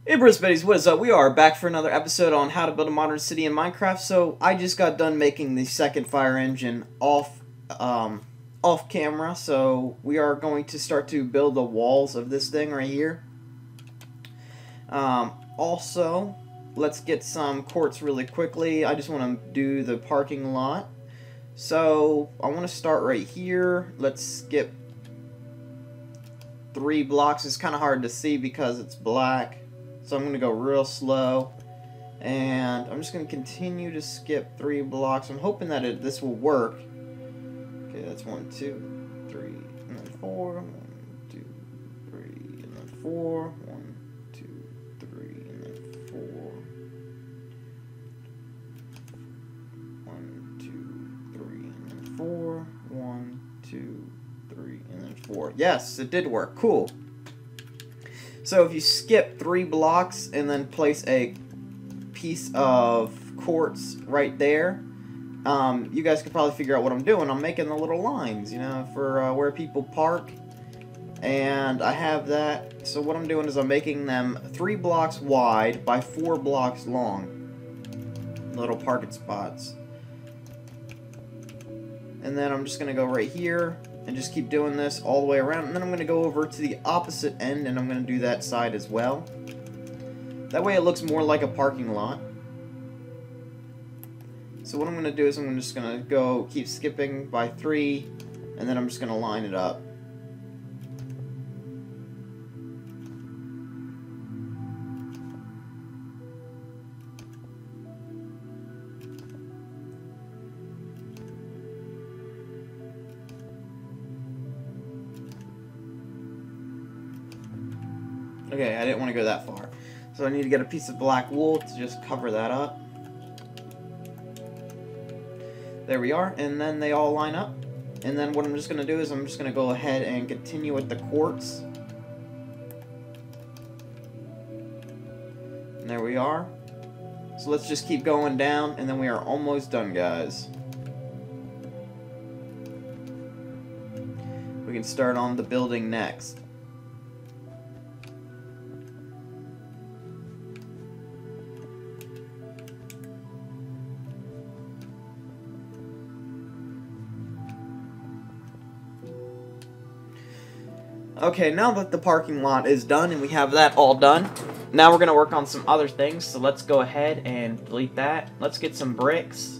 Hey Bruce Buddies, what is up? We are back for another episode on how to build a modern city in Minecraft. So I just got done making the second fire engine off camera. So we are going to start to build the walls of this thing right here. Also, let's get some quartz really quickly. I just want to do the parking lot. So I want to start right here. Let's skip 3 blocks. It's kind of hard to see because it's black. So I'm going to go real slow, and I'm just going to continue to skip 3 blocks. I'm hoping that this will work. Okay, that's 1, 2, 3, and then 4. 1, 2, 3, and then 4. 1, 2, 3, and then 4. 1, 2, 3, and then 4. 1, 2, 3, and then 4. Yes, it did work. Cool. So if you skip 3 blocks and then place a piece of quartz right there, you guys can probably figure out what I'm doing. I'm making the little lines, you know, for where people park. And I have that. So what I'm doing is I'm making them 3 blocks wide by 4 blocks long. Little parking spots. And then I'm just going to go right here and just keep doing this all the way around, and then I'm going to go over to the opposite end and I'm going to do that side as well. That way it looks more like a parking lot. So what I'm going to do is I'm just going to keep skipping by 3, and then I'm just going to line it up. Okay, I didn't want to go that far. So I need to get a piece of black wool to just cover that up. There we are, and then they all line up. And then what I'm just going to do is I'm just going to go ahead and continue with the quartz. And there we are. So let's just keep going down, and then we are almost done, guys. We can start on the building next. Okay, now that the parking lot is done and we have that all done, now we're going to work on some other things. So let's go ahead and delete that. Let's get some bricks.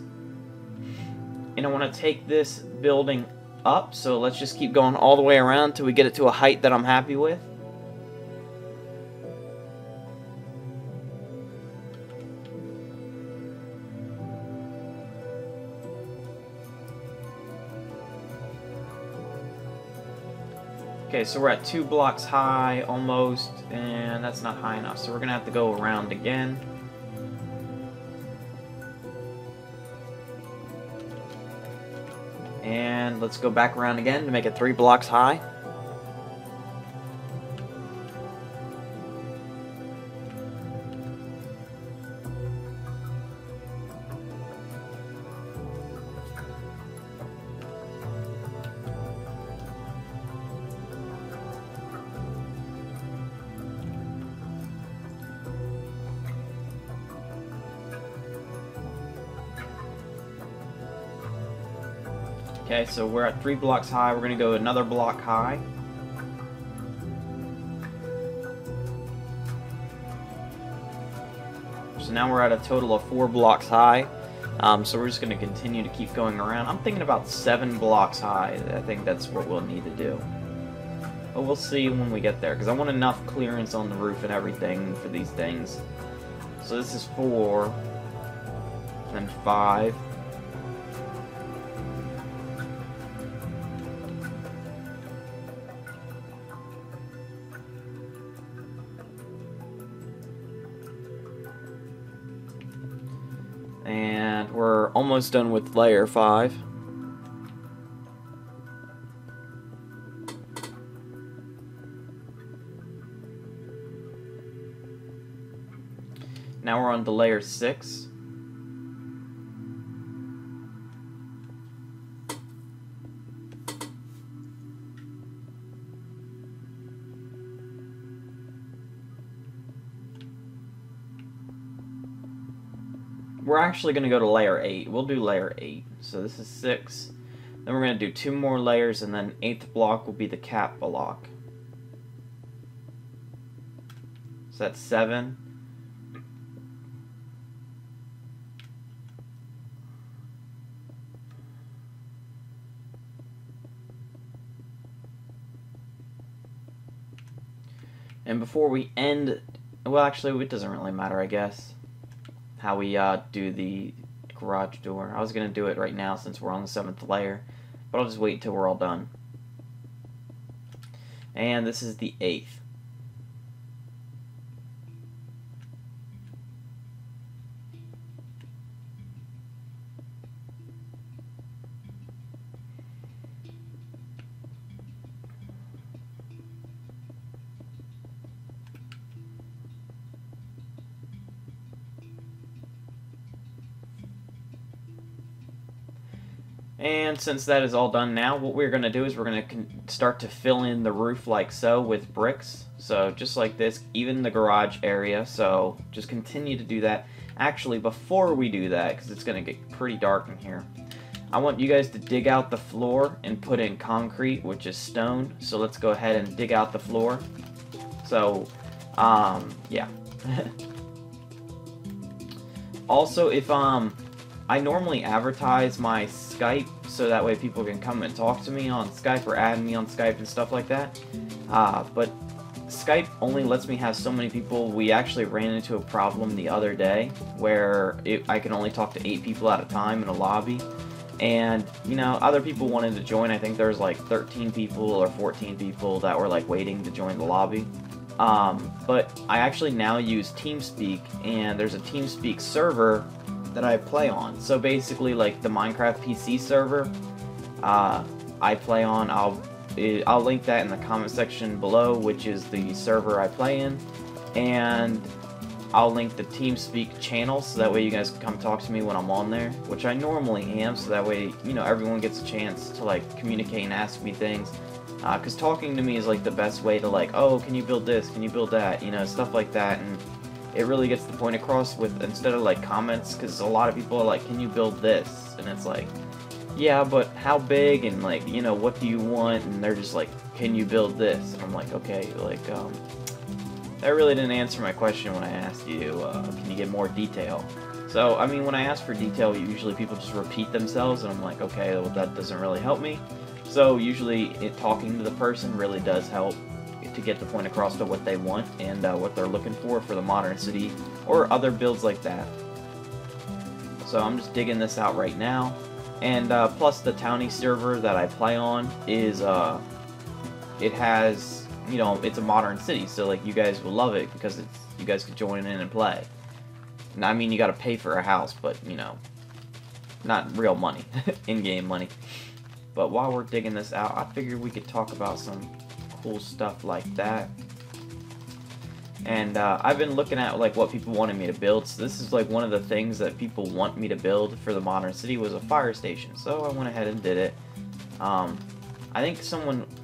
And I want to take this building up, so let's just keep going all the way around till we get it to a height that I'm happy with. Okay, so we're at 2 blocks high, almost, and that's not high enough, so we're going to have to go around again. And let's go back around again to make it 3 blocks high. Okay, so we're at 3 blocks high. We're going to go another block high. So now we're at a total of 4 blocks high. So we're just going to continue to keep going around. I'm thinking about 7 blocks high. I think that's what we'll need to do. But we'll see when we get there, because I want enough clearance on the roof and everything for these things. So this is 4, then 5. And we're almost done with layer 5. Now we're on to layer 6. we're actually going to go to layer 8. We'll do layer 8. So this is 6. Then we're going to do 2 more layers, and then 8th block will be the cap block. So that's 7. And before we end, well, actually, it doesn't really matter, I guess, how we do the garage door. I was going to do it right now since we're on the 7th layer, but I'll just wait until we're all done. And this is the 8th. And since that is all done now, what we're going to do is we're going to start to fill in the roof like so with bricks. So just like this, even the garage area. So just continue to do that. Actually, before we do that, because it's going to get pretty dark in here, I want you guys to dig out the floor and put in concrete, which is stone. So let's go ahead and dig out the floor. So, yeah. Also, if, I normally advertise my Skype so that way people can come and talk to me on Skype or add me on Skype and stuff like that. But Skype only lets me have so many people. We actually ran into a problem the other day where I can only talk to 8 people at a time in a lobby. And, you know, other people wanted to join. I think there's like 13 people or 14 people that were like waiting to join the lobby. But I actually now use TeamSpeak, and there's a TeamSpeak server that I play on. So basically, like the Minecraft PC server I play on, I'll link that in the comment section below, which is the server I play in, and I'll link the TeamSpeak channel so that way you guys can come talk to me when I'm on there, which I normally am, so that way, you know, everyone gets a chance to like communicate and ask me things, because talking to me is like the best way to like, oh, can you build this, can you build that, you know, stuff like that. And it really gets the point across with, instead of like comments, because a lot of people are like, can you build this? And it's like, yeah, but how big, and like, you know, what do you want? And they're just like, can you build this? And I'm like, okay, like, that really didn't answer my question when I asked you, can you get more detail? So, I mean, when I ask for detail, usually people just repeat themselves, and I'm like, okay, well, that doesn't really help me. So usually talking to the person really does help to get the point across to what they want and what they're looking for the modern city or other builds like that. So I'm just digging this out right now, and plus the Townie server that I play on is it has, you know, it's a modern city, so like you guys will love it because it's, you guys could join in and play. And I mean, you got to pay for a house, but you know, not real money, in-game money. But while we're digging this out, I figured we could talk about some cool stuff like that. And I've been looking at like what people wanted me to build. So this is like one of the things that people want me to build for the modern city was a fire station. So I went ahead and did it. I think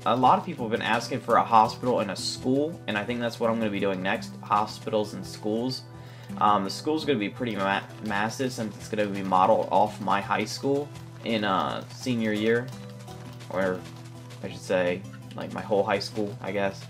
a lot of people have been asking for a hospital and a school, and I think that's what I'm going to be doing next, hospitals and schools. The school's going to be pretty massive since it's going to be modeled off my high school in senior year, or I should say like my whole high school, I guess.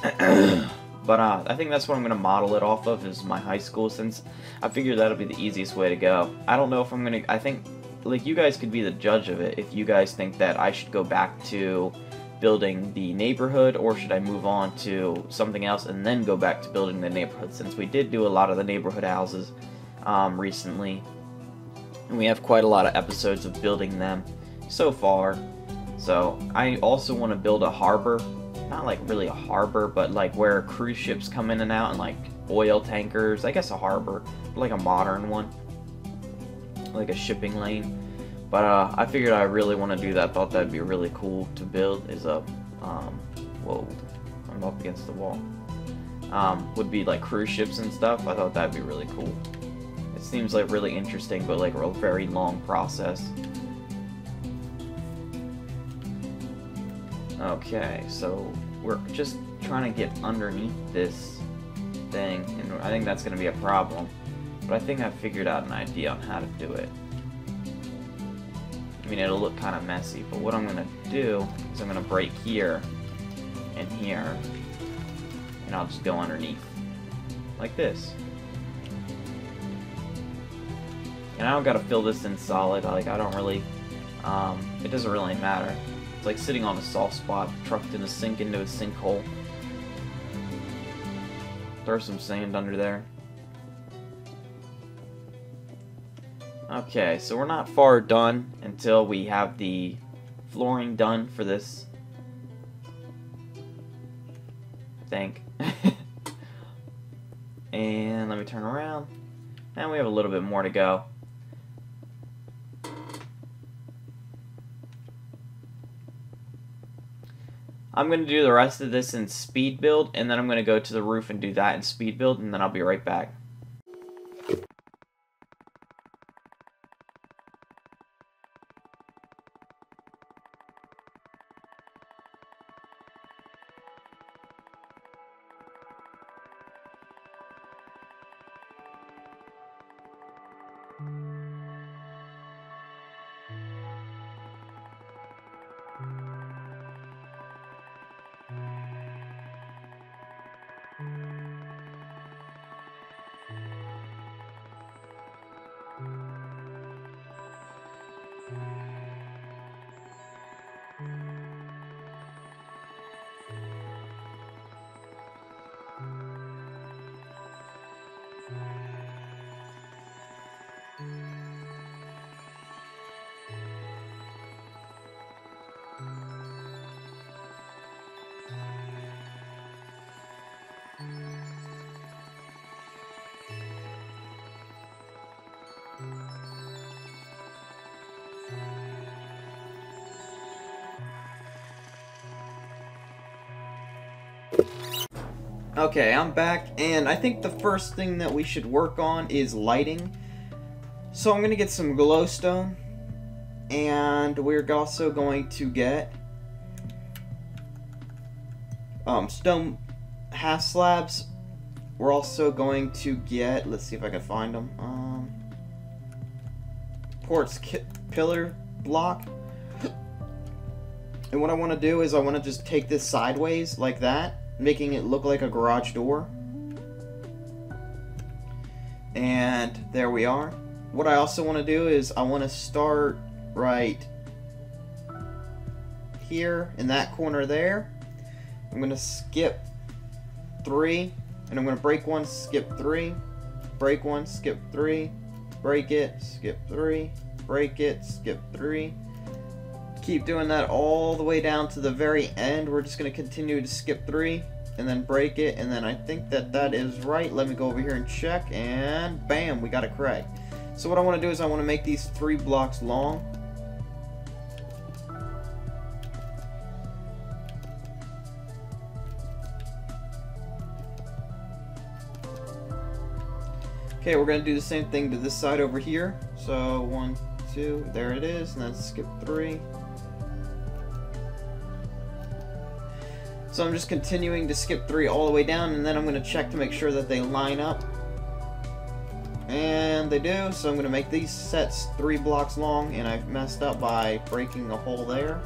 But I think that's what I'm going to model it off of, is my high school, since I figured that'll be the easiest way to go. I don't know if I'm going to, I think, like, you guys could be the judge of it, if you guys think that I should go back to building the neighborhood, or should I move on to something else and then go back to building the neighborhood, since we did do a lot of the neighborhood houses recently, and we have quite a lot of episodes of building them so far. So I also want to build a harbor, not like really a harbor, but like where cruise ships come in and out, and like oil tankers, I guess a harbor, like a modern one, like a shipping lane. But I figured I really want to do that. Thought that'd be really cool to build, is a whoa, I'm up against the wall, would be like cruise ships and stuff. I thought that'd be really cool. It seems like really interesting, but like a very long process. Okay, so we're just trying to get underneath this thing, and I think that's going to be a problem. But I think I've figured out an idea on how to do it. I mean, it'll look kind of messy, but what I'm going to do is I'm going to break here and here, and I'll just go underneath, like this. And I don't got to fill this in solid, like I don't really, it doesn't really matter. It's like sitting on a soft spot, trucked in a sink into a sinkhole. Throw some sand under there. Okay, so we're not far done until we have the flooring done for this thing. And let me turn around. And we have a little bit more to go. I'm going to do the rest of this in speed build, and then I'm going to go to the roof and do that in speed build, and then I'll be right back. Okay, I'm back, and I think the first thing that we should work on is lighting. So I'm going to get some glowstone, and we're also going to get stone half slabs. We're also going to get, let's see if I can find them, quartz pillar block. And what I want to do is I want to just take this sideways like that, making it look like a garage door. And there we are. What I also want to do is I want to start right here in that corner there. I'm going to skip 3, and I'm going to break 1, skip 3, break 1, skip 3, break it, skip 3, break it, skip 3. Keep doing that all the way down to the very end. We're just going to continue to skip 3 and then break it, and then I think that that is right. Let me go over here and check, and bam, we got it correct. So what I want to do is I want to make these 3 blocks long. Okay, we're going to do the same thing to this side over here. So 1, 2, there it is, and then skip 3. So I'm just continuing to skip 3 all the way down, and then I'm going to check to make sure that they line up. And they do, so I'm going to make these sets 3 blocks long, and I've messed up by breaking a hole there.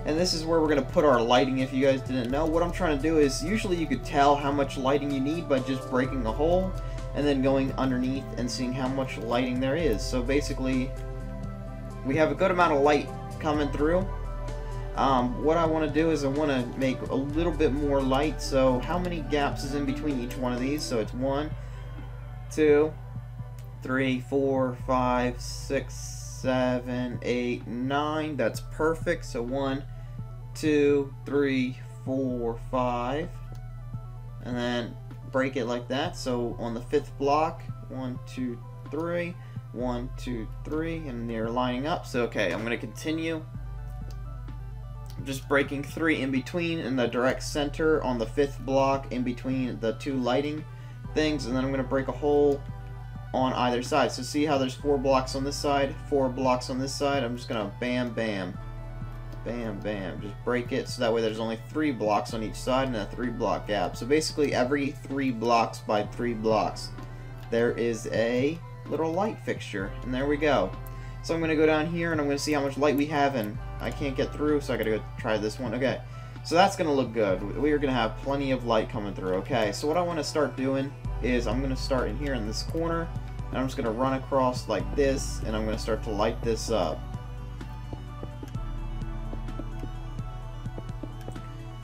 And this is where we're going to put our lighting, if you guys didn't know. What I'm trying to do is, usually you could tell how much lighting you need by just breaking a hole, and then going underneath and seeing how much lighting there is. So basically, we have a good amount of light coming through. What I want to do is I want to make a little bit more light. So how many gaps is in between each one of these? So it's 1, 2, 3, 4, 5, 6, 7, 8, 9. That's perfect. So 1, 2, 3, 4, 5. And then break it like that. So on the 5th block, 1, 2, 3, 1, 2, 3, and they're lining up. So okay, I'm going to continue. I'm just breaking 3 in between in the direct center on the 5th block in between the 2 lighting things, and then I'm going to break a hole on either side. So see how there's 4 blocks on this side, 4 blocks on this side. I'm just going to bam, bam, bam, bam, just break it so that way there's only 3 blocks on each side and a 3 block gap. So basically every 3 blocks by 3 blocks there is a little light fixture, and there we go. So I'm going to go down here, and I'm going to see how much light we have, and I can't get through, so I got to go try this one. Okay, so that's going to look good. We are going to have plenty of light coming through. Okay, so what I want to start doing is I'm going to start in here in this corner, and I'm just going to run across like this, and I'm going to start to light this up.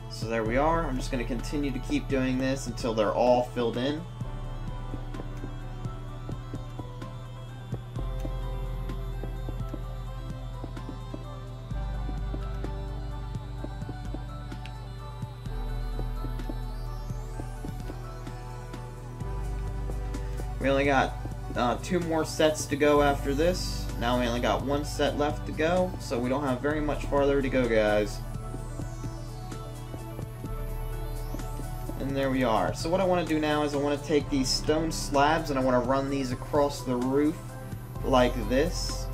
So there we are. I'm just going to continue to keep doing this until they're all filled in. We only got 2 more sets to go after this. Now we only got 1 set left to go, so we don't have very much farther to go, guys. And there we are. So what I want to do now is I want to take these stone slabs and I want to run these across the roof like this.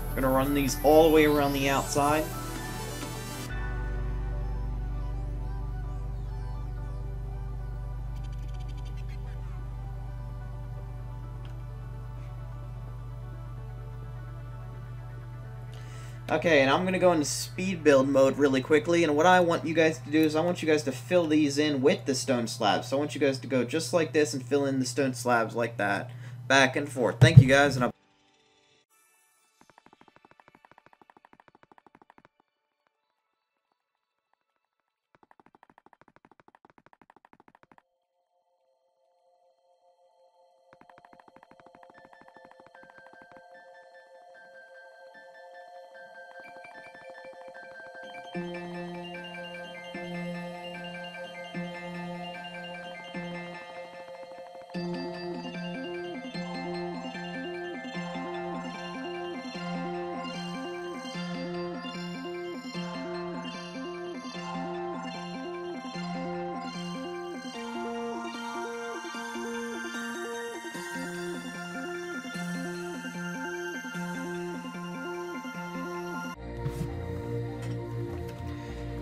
I'm going to run these all the way around the outside. Okay, and I'm going to go into speed build mode really quickly, and what I want you guys to do is I want you guys to fill these in with the stone slabs. So I want you guys to go just like this and fill in the stone slabs like that, back and forth. Thank you guys, and I'll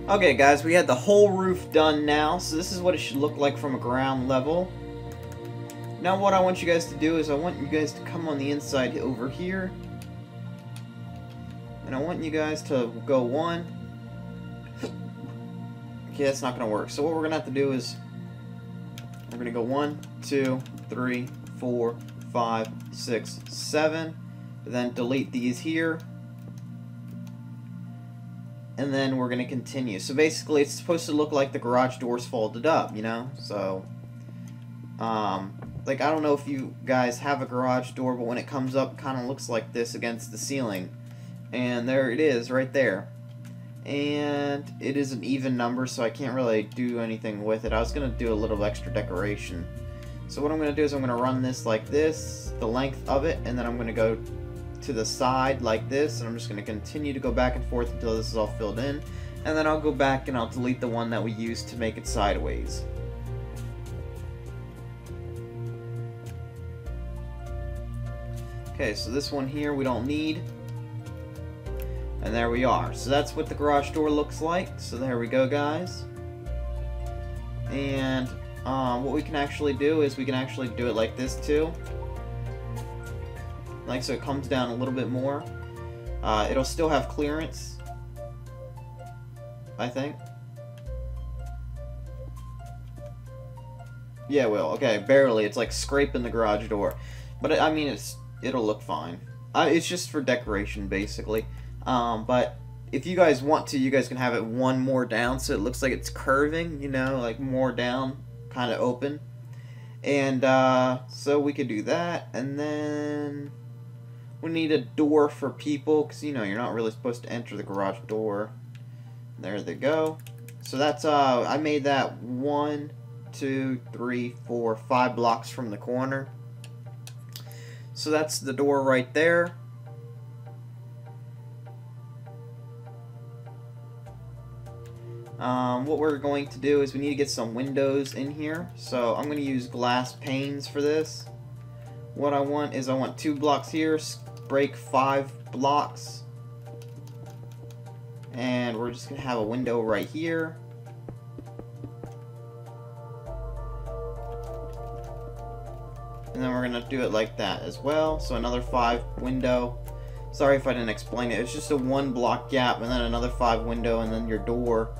Okay guys, we had the whole roof done now, so this is what it should look like from a ground level. Now what I want you guys to do is I want you guys to come on the inside over here. And I want you guys to go 1. Okay, that's not going to work. So what we're going to have to do is we're going to go 1, 2, 3, 4, 5, 6, 7. Then delete these here. And then we're going to continue. So basically, it's supposed to look like the garage doors folded up, you know? So, like, I don't know if you guys have a garage door, but when it comes up, it kind of looks like this against the ceiling. And there it is, right there. And it is an even number, so I can't really do anything with it. I was going to do a little extra decoration. So what I'm going to do is I'm going to run this like this, the length of it, and then I'm going to go to the side like this, and I'm just going to continue to go back and forth until this is all filled in, and then I'll go back and I'll delete the one that we used to make it sideways. Okay, so this one here we don't need, and there we are. So that's what the garage door looks like. So there we go, guys. And what we can actually do is we can actually do it like this too. Like so, it comes down a little bit more. It'll still have clearance, I think. Yeah, it will. Okay, barely. It's like scraping the garage door, but I mean, it'll look fine. It's just for decoration, basically. But if you guys want to, you guys can have it 1 more down, so it looks like it's curving. You know, like more down, kind of open. And so we could do that, and then we need a door for people, because, you know, you're not really supposed to enter the garage door. There they go. So that's, I made that 1, 2, 3, 4, 5 blocks from the corner. So that's the door right there. What we're going to do is we need to get some windows in here. So I'm going to use glass panes for this. What I want is I want 2 blocks here, break 5 blocks, and we're just gonna have a window right here. And then we're going to do it like that as well. So another 5 window. Sorry if I didn't explain it. It's just a 1 block gap and then another 5 window and then your door.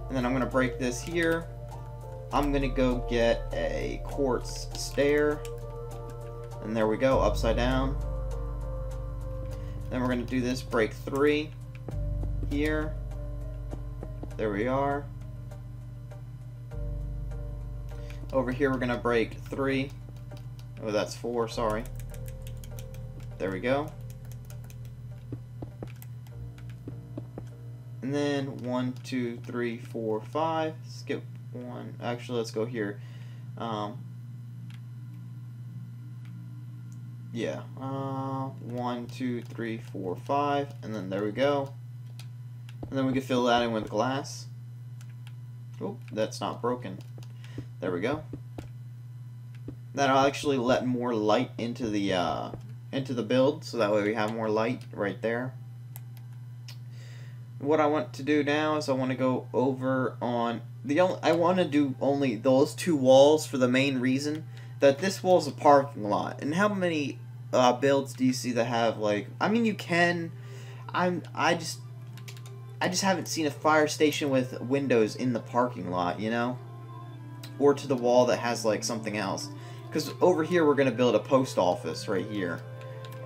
And then I'm going to break this here. I'm going to go get a quartz stair. And there we go, upside down. Then we're going to do this, break 3 here. There we are. Over here we're going to break 3. Oh, that's 4, sorry. There we go. And then 1, 2, 3, 4, 5. Skip 1. Actually, let's go here. Yeah. 1, 2, 3, 4, 5. And then there we go. And then we can fill that in with glass. Oh, that's not broken. There we go. That'll actually let more light into the build, so that way we have more light right there. What I want to do now is I want to go over on I want to do only those 2 walls for the main reason that this wall is a parking lot. And how many builds do you see that have, like, I mean, you can. I just haven't seen a fire station with windows in the parking lot, you know, or to the wall that has like something else. Because over here we're gonna build a post office right here,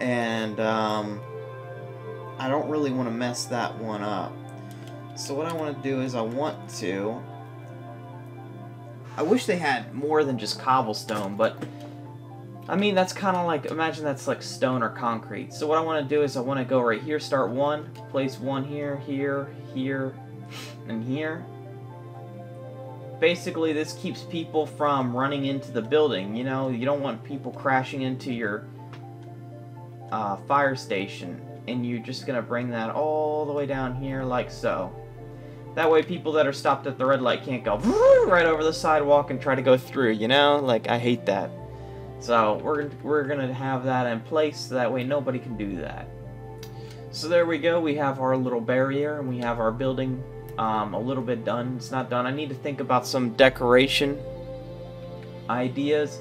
and I don't really want to mess that one up. So what I want to do is I wish they had more than just cobblestone, but I mean, that's kind of like, imagine that's like stone or concrete. So what I want to do is I want to go right here, start 1, place 1 here, here, here, and here. Basically, this keeps people from running into the building, you know? You don't want people crashing into your fire station, and you're just going to bring that all the way down here like so. That way people that are stopped at the red light can't go right over the sidewalk and try to go through, you know? Like, I hate that. So we're gonna have that in place so that way nobody can do that. So there we go. We have our little barrier and we have our building a little bit done. It's not done. I need to think about some decoration ideas.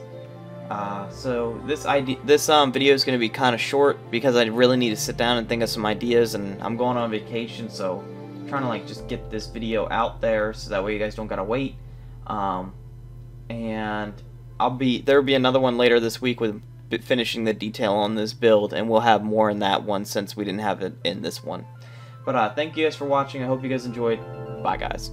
So this video is gonna be kind of short because I really need to sit down and think of some ideas, and I'm going on vacation, so I'm trying to like just get this video out there so that way you guys don't gotta wait. And there'll be another one later this week with finishing the detail on this build, and we'll have more in that one since we didn't have it in this one. But thank you guys for watching. I hope you guys enjoyed. Bye, guys.